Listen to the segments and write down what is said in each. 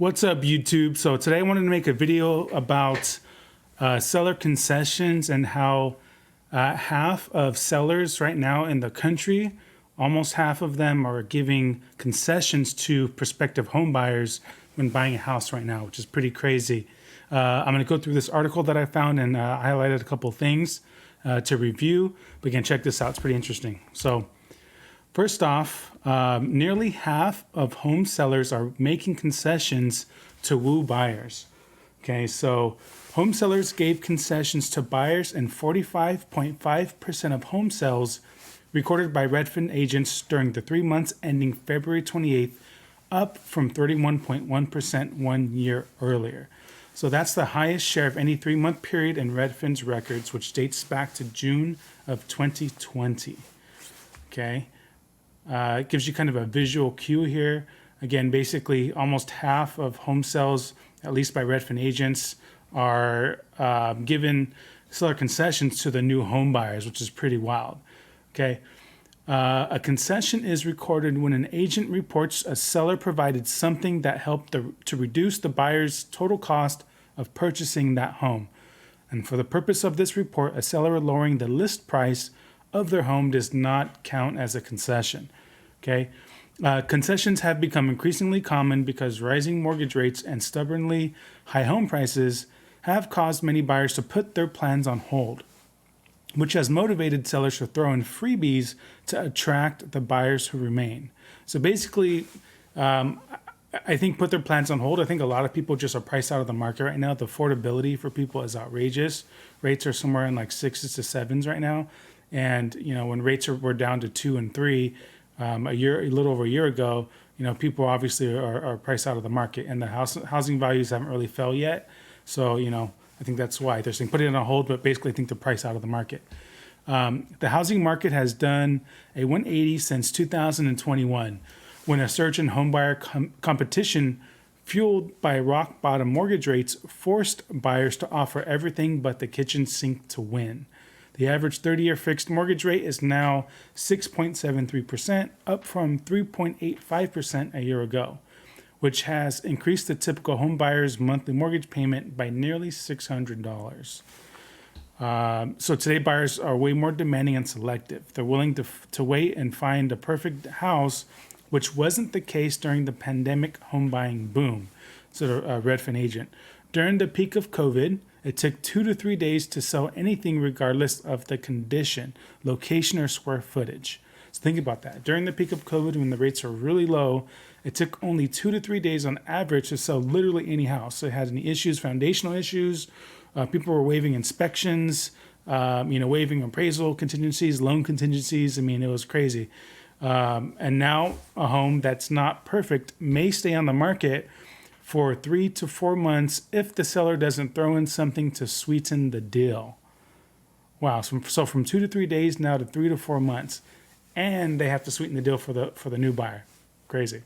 What's up, YouTube? So today I wanted to make a video about seller concessions and how half of sellers right now in the country, almost half of them are giving concessions to prospective home buyers when buying a house right now, which is pretty crazy. I'm going to go through this article that I found and highlighted a couple things to review. But again, check this out. It's pretty interesting. So first off, nearly half of home sellers are making concessions to woo buyers. Okay, so home sellers gave concessions to buyers in 45.5% of home sales recorded by Redfin agents during the 3 months ending February 28th, up from 31.1% 1 year earlier. So that's the highest share of any 3-month period in Redfin's records, which dates back to June of 2020. Okay. It gives you kind of a visual cue here. Again, basically almost half of home sales, at least by Redfin agents, are given seller concessions to the new home buyers, which is pretty wild. Okay. A concession is recorded when an agent reports a seller provided something that helped to reduce the buyer's total cost of purchasing that home. And for the purpose of this report, a seller lowering the list price of their home does not count as a concession. Okay. Concessions have become increasingly common because rising mortgage rates and stubbornly high home prices have caused many buyers to put their plans on hold, which has motivated sellers to throw in freebies to attract the buyers who remain. So basically, I think put their plans on hold. I think a lot of people just are priced out of the market right now. The affordability for people is outrageous. Rates are somewhere in like 6s to 7s right now. And, you know, when rates were down to 2 and 3 a little over a year ago, you know, people obviously are priced out of the market, and the housing values haven't really fell yet. So, you know, I think that's why they're saying put it on hold, but basically I think they're priced out of the market. The housing market has done a 180 since 2021, when a surge in homebuyer competition fueled by rock bottom mortgage rates forced buyers to offer everything but the kitchen sink to win. The average 30-year fixed mortgage rate is now 6.73%, up from 3.85% a year ago, which has increased the typical home buyer's monthly mortgage payment by nearly $600. So today buyers are way more demanding and selective. They're willing to wait and find a perfect house, which wasn't the case during the pandemic home buying boom. So a Redfin agent. During the peak of COVID, it took 2 to 3 days to sell anything regardless of the condition, location, or square footage. So think about that. During the peak of COVID, when the rates are really low, it took only 2 to 3 days on average to sell literally any house. So it had any issues, foundational issues. People were waiving inspections, waiving appraisal contingencies, loan contingencies. I mean, it was crazy. And now a home that's not perfect may stay on the market for 3 to 4 months if the seller doesn't throw in something to sweeten the deal. Wow. So from 2 to 3 days now to 3 to 4 months, and they have to sweeten the deal for the new buyer. Crazy.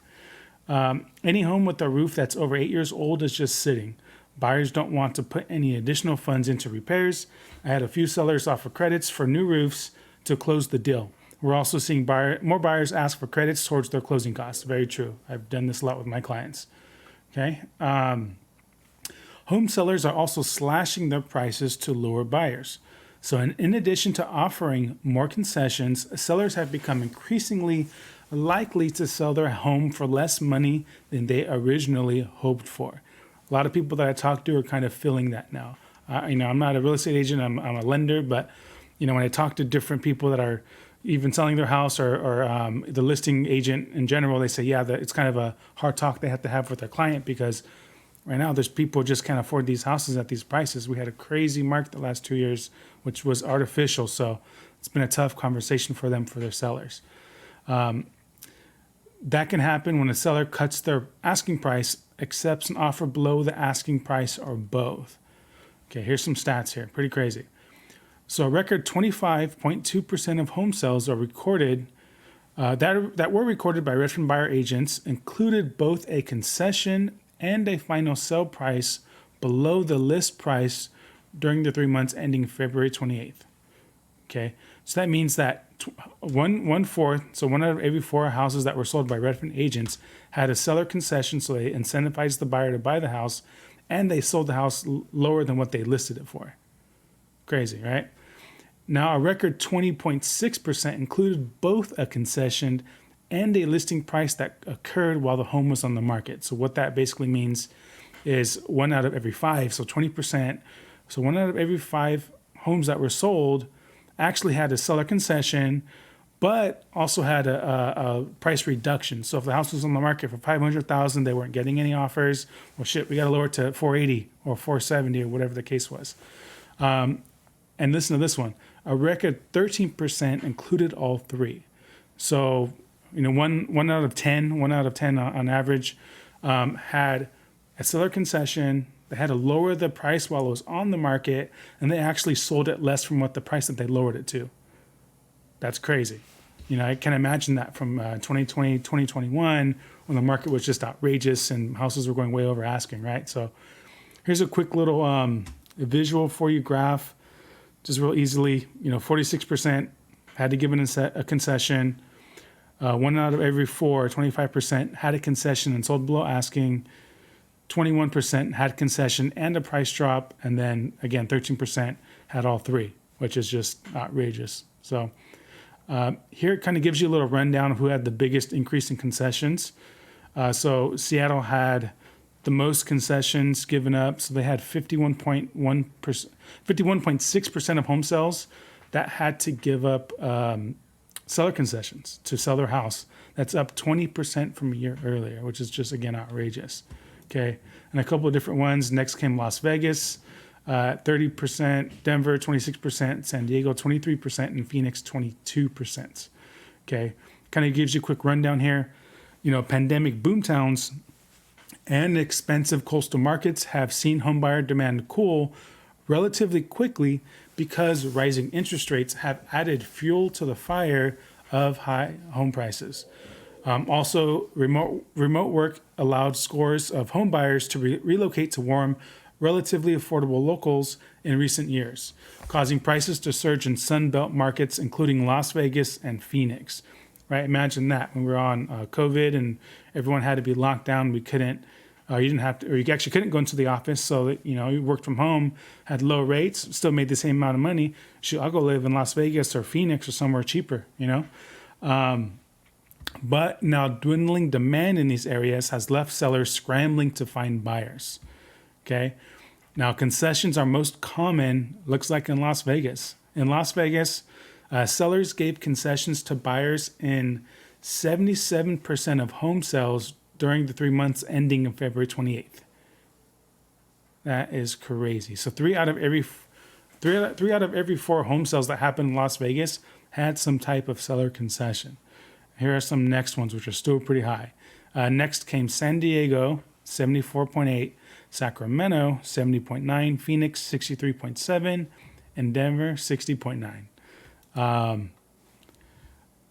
Any home with a roof that's over 8 years old is just sitting. Buyers don't want to put any additional funds into repairs. I had a few sellers offer credits for new roofs to close the deal. We're also seeing more buyers ask for credits towards their closing costs. Very true. I've done this a lot with my clients. Okay. Home sellers are also slashing their prices to lure buyers. So in addition to offering more concessions, sellers have become increasingly likely to sell their home for less money than they originally hoped for. A lot of people that I talk to are kind of feeling that now. I'm not a real estate agent. I'm a lender, but when I talk to different people that are even selling their house or the listing agent in general, they say, yeah, that it's kind of a hard talk they have to have with their client, because right now there's people who just can't afford these houses at these prices. We had a crazy market the last 2 years, which was artificial. So it's been a tough conversation for them, for their sellers. That can happen when a seller cuts their asking price, accepts an offer below the asking price, or both. Okay, here's some stats here. Pretty crazy. So a record 25.2% of home sales are recorded that were recorded by Redfin buyer agents included both a concession and a final sale price below the list price during the 3 months ending February 28th. Okay, So that means that one fourth, so one out of every four houses that were sold by Redfin agents had a seller concession, so they incentivized the buyer to buy the house, and they sold the house lower than what they listed it for. Crazy, right? Now, a record 20.6% included both a concession and a listing price that occurred while the home was on the market. So what that basically means is one out of every five, so 20%. So one out of every five homes that were sold actually had a seller concession, but also had a price reduction. So if the house was on the market for $500,000, they weren't getting any offers. Well, shit, we got to lower it to $480 or $470 or whatever the case was. And listen to this one: a record 13% included all three. So, one out of 10 on average had a seller concession. They had to lower the price while it was on the market, and they actually sold it less from what the price that they lowered it to. That's crazy. I can imagine that from 2020, 2021, when the market was just outrageous and houses were going way over asking, right? So here's a quick little visual for you graph, just real easily. 46% had to give a concession. One out of every four, 25%, had a concession and sold below asking. 21% had concession and a price drop, and then again 13% had all three, which is just outrageous. So here it kind of gives you a little rundown of who had the biggest increase in concessions. So Seattle had the most concessions given up, so they had 51.6% of home sales that had to give up seller concessions to sell their house. That's up 20% from a year earlier, which is just, again, outrageous. Okay, and a couple of different ones. Next came Las Vegas, 30%, Denver, 26%, San Diego, 23%, and Phoenix, 22%. Okay, kind of gives you a quick rundown here. Pandemic boomtowns and expensive coastal markets have seen homebuyer demand cool relatively quickly because rising interest rates have added fuel to the fire of high home prices. Also, remote work allowed scores of home buyers to relocate to warm, relatively affordable locals in recent years, causing prices to surge in Sun Belt markets, including Las Vegas and Phoenix. Right? Imagine that when we were on COVID and everyone had to be locked down. We couldn't, you didn't have to, or you actually couldn't go into the office. So that, you worked from home, had low rates, still made the same amount of money. Shoot, I'll go live in Las Vegas or Phoenix or somewhere cheaper. But now dwindling demand in these areas has left sellers scrambling to find buyers. Okay. Now concessions are most common, looks like in Las Vegas. In Las Vegas, sellers gave concessions to buyers in 77% of home sales during the 3 months ending on February 28th. That is crazy. So three out of every four home sales that happened in Las Vegas had some type of seller concession. Here are some next ones, which are still pretty high. Next came San Diego, 74.8, Sacramento, 70.9, Phoenix, 63.7, and Denver, 60.9.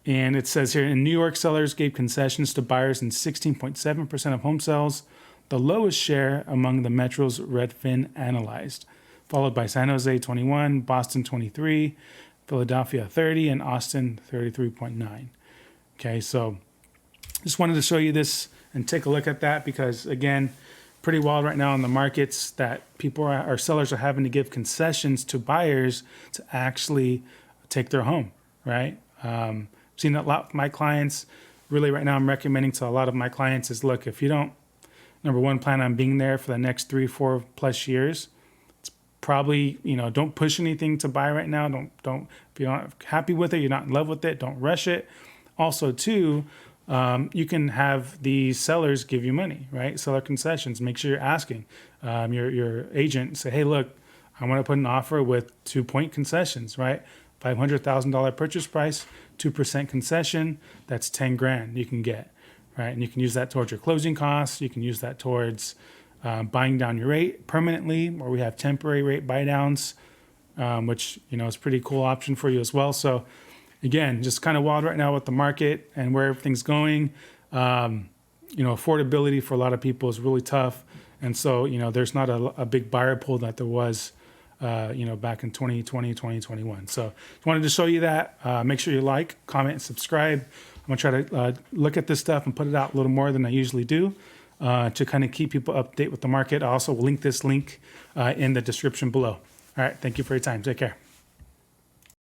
And it says here, in New York, sellers gave concessions to buyers in 16.7% of home sales, the lowest share among the metros Redfin analyzed, followed by San Jose, 21, Boston, 23, Philadelphia, 30, and Austin, 33.9. Okay, so just wanted to show you this and take a look at that because, again, pretty wild right now in the markets that sellers are having to give concessions to buyers to actually take their home, right? Seen that a lot with my clients. Really right now I'm recommending to a lot of my clients is, look, if you don't, number one, plan on being there for the next 3-4 plus years, it's probably, don't push anything to buy right now. Don't, if you're not happy with it, you're not in love with it, don't rush it. Also, too, you can have the sellers give you money, right? Seller concessions. Make sure you're asking your agent. Say, hey, look, I want to put an offer with 2-point concessions, right? $500,000 purchase price, 2% concession. That's $10,000 you can get, right? And you can use that towards your closing costs. You can use that towards buying down your rate permanently, or we have temporary rate buy downs, which is a pretty cool option for you as well. So. Again, just kind of wild right now with the market and where everything's going. Affordability for a lot of people is really tough. And so, there's not a big buyer pool that there was back in 2020, 2021. So just wanted to show you that. Make sure you like, comment, and subscribe. I'm going to try to look at this stuff and put it out a little more than I usually do to kind of keep people up to date with the market. I also will link this link in the description below. All right. Thank you for your time. Take care.